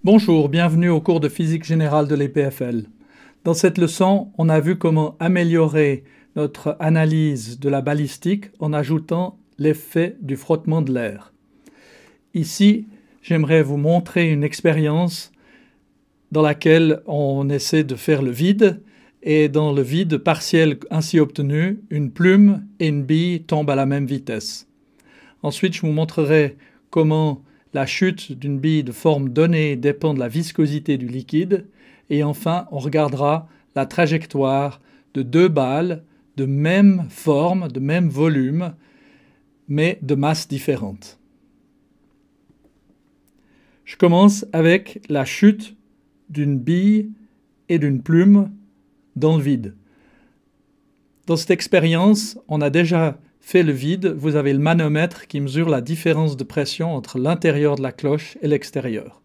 Bonjour, bienvenue au cours de physique générale de l'EPFL. Dans cette leçon, on a vu comment améliorer notre analyse de la balistique en ajoutant l'effet du frottement de l'air. Ici, j'aimerais vous montrer une expérience dans laquelle on essaie de faire le vide et dans le vide partiel ainsi obtenu, une plume et une bille tombent à la même vitesse. Ensuite, je vous montrerai comment la chute d'une bille de forme donnée dépend de la viscosité du liquide. Et enfin, on regardera la trajectoire de deux balles de même forme, de même volume, mais de masse différente. Je commence avec la chute d'une bille et d'une plume dans le vide. Dans cette expérience, on a déjà fait le vide. Vous avez le manomètre qui mesure la différence de pression entre l'intérieur de la cloche et l'extérieur.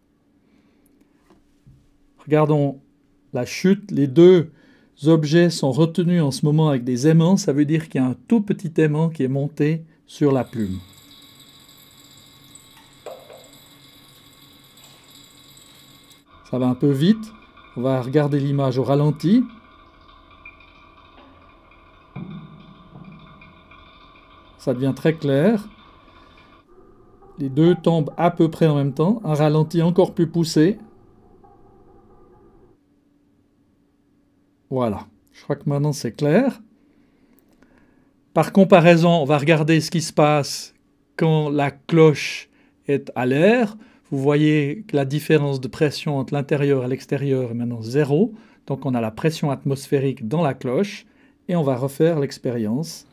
Regardons la chute. Les deux objets sont retenus en ce moment avec des aimants. Ça veut dire qu'il y a un tout petit aimant qui est monté sur la plume. Ça va un peu vite. On va regarder l'image au ralenti. Ça devient très clair. Les deux tombent à peu près en même temps. Un ralenti encore plus poussé. Voilà. Je crois que maintenant c'est clair. Par comparaison, on va regarder ce qui se passe quand la cloche est à l'air. Vous voyez que la différence de pression entre l'intérieur et l'extérieur est maintenant 0. Donc on a la pression atmosphérique dans la cloche. Et on va refaire l'expérience.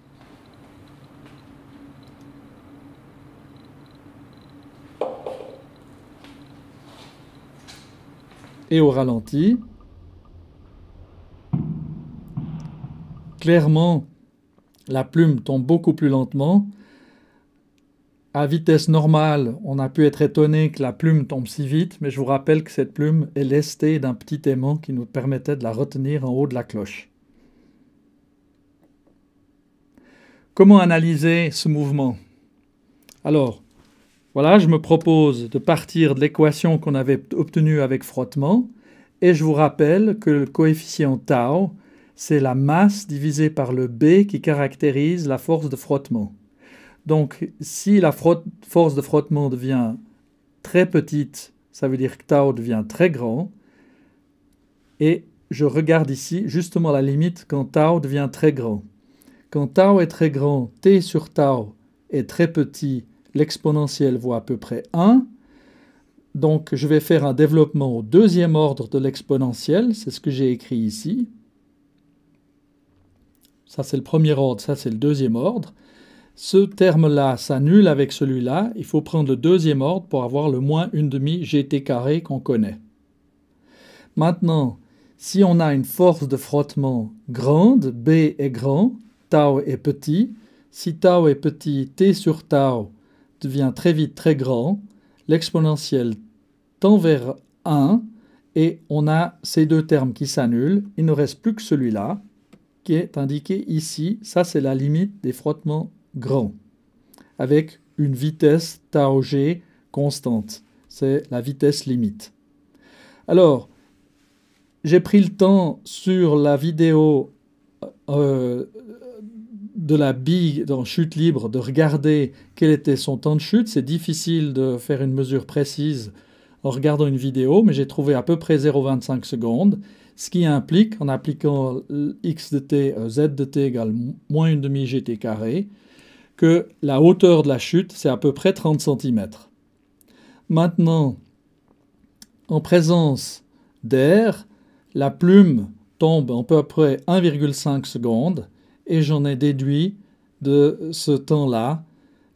Et au ralenti, clairement, la plume tombe beaucoup plus lentement. À vitesse normale, on a pu être étonné que la plume tombe si vite, mais je vous rappelle que cette plume est lestée d'un petit aimant qui nous permettait de la retenir en haut de la cloche. Comment analyser ce mouvement? Alors, voilà, je me propose de partir de l'équation qu'on avait obtenue avec frottement, et je vous rappelle que le coefficient tau, c'est la masse divisée par le B qui caractérise la force de frottement. Donc, si la force de frottement devient très petite, ça veut dire que tau devient très grand, et je regarde ici justement la limite quand tau devient très grand. Quand tau est très grand, t sur tau est très petit, l'exponentielle vaut à peu près 1. Donc je vais faire un développement au deuxième ordre de l'exponentielle, c'est ce que j'ai écrit ici. Ça c'est le premier ordre, ça c'est le deuxième ordre. Ce terme-là s'annule avec celui-là, il faut prendre le deuxième ordre pour avoir le moins 1/2 gt carré qu'on connaît. Maintenant, si on a une force de frottement grande, B est grand, tau est petit. Si tau est petit, t sur tau devient très vite très grand, l'exponentielle tend vers 1 et on a ces deux termes qui s'annulent. Il ne reste plus que celui-là qui est indiqué ici. Ça, c'est la limite des frottements grands avec une vitesse tau g constante. C'est la vitesse limite. Alors, j'ai pris le temps sur la vidéo de la bille dans chute libre de regarder quel était son temps de chute. C'est difficile de faire une mesure précise en regardant une vidéo, mais j'ai trouvé à peu près 0,25 secondes, ce qui implique, en appliquant x de t, z de t égale moins 1/2 gt carré, que la hauteur de la chute, c'est à peu près 30 cm. Maintenant, en présence d'air, la plume tombe en peu près 1,5 secondes et j'en ai déduit de ce temps-là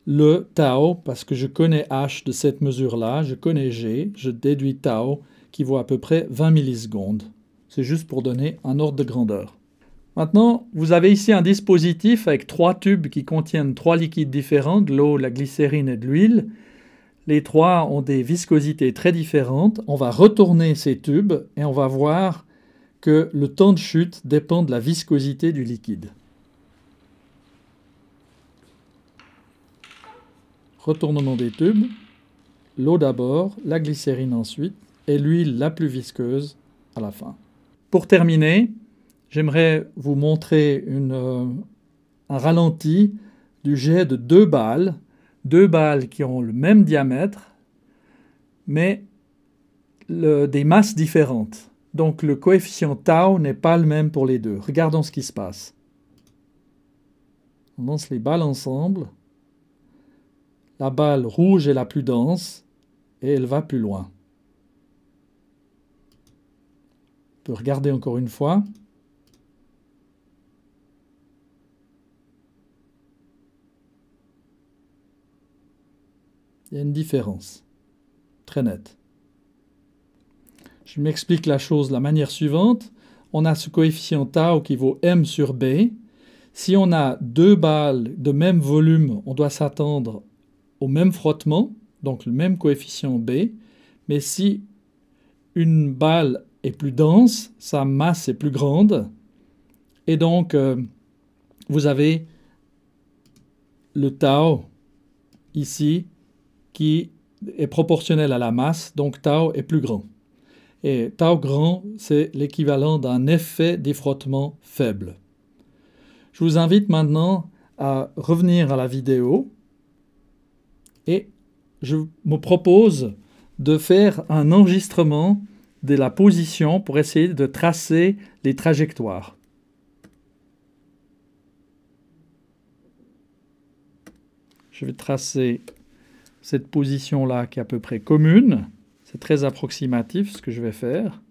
le tau, parce que je connais h de cette mesure-là, je connais g, je déduis tau qui vaut à peu près 20 millisecondes. C'est juste pour donner un ordre de grandeur. Maintenant, vous avez ici un dispositif avec 3 tubes qui contiennent 3 liquides différents, de l'eau, de la glycérine et de l'huile. Les 3 ont des viscosités très différentes. On va retourner ces tubes et on va voir que le temps de chute dépend de la viscosité du liquide. Retournement des tubes, l'eau d'abord, la glycérine ensuite, et l'huile la plus visqueuse à la fin. Pour terminer, j'aimerais vous montrer un ralenti du jet de deux balles qui ont le même diamètre, mais des masses différentes. Donc le coefficient tau n'est pas le même pour les deux. Regardons ce qui se passe. On lance les balles ensemble. La balle rouge est la plus dense et elle va plus loin. On peut regarder encore une fois. Il y a une différence très nette. Je m'explique la chose de la manière suivante. On a ce coefficient tau qui vaut m sur b. Si on a deux balles de même volume, on doit s'attendre au même frottement, donc le même coefficient b. Mais si une balle est plus dense, sa masse est plus grande. Et donc, vous avez le tau ici qui est proportionnel à la masse, donc tau est plus grand. Et tau grand, c'est l'équivalent d'un effet d'effrottement faible. Je vous invite maintenant à revenir à la vidéo et je me propose de faire un enregistrement de la position pour essayer de tracer les trajectoires. Je vais tracer cette position-là qui est à peu près commune. C'est très approximatif ce que je vais faire.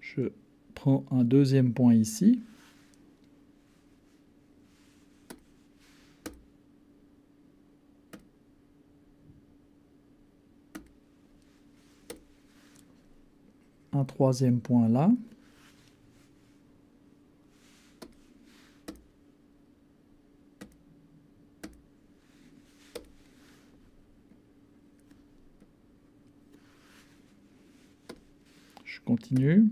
Je prends un deuxième point ici. Un troisième point là. Je continue.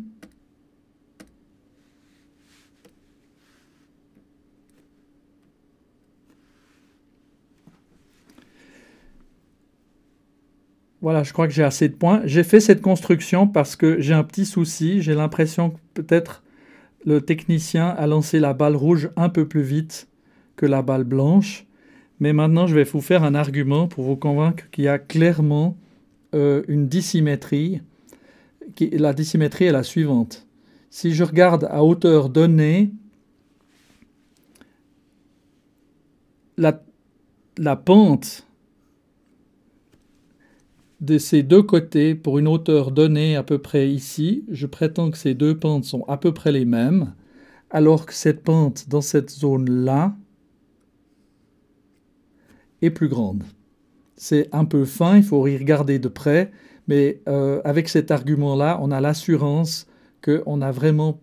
Voilà, je crois que j'ai assez de points. J'ai fait cette construction parce que j'ai un petit souci. J'ai l'impression que peut-être le technicien a lancé la balle rouge un peu plus vite que la balle blanche. Mais maintenant, je vais vous faire un argument pour vous convaincre qu'il y a clairement une dissymétrie. La dissymétrie est la suivante. Si je regarde à hauteur donnée, la pente de ces deux côtés pour une hauteur donnée à peu près ici, je prétends que ces deux pentes sont à peu près les mêmes, alors que cette pente dans cette zone-là est plus grande. C'est un peu fin, il faut y regarder de près, mais avec cet argument-là, on a l'assurance qu'on a vraiment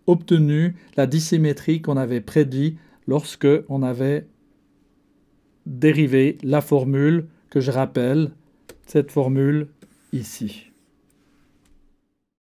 obtenu la dissymétrie qu'on avait prédit lorsque on avait dérivé la formule que je rappelle, cette formule ici.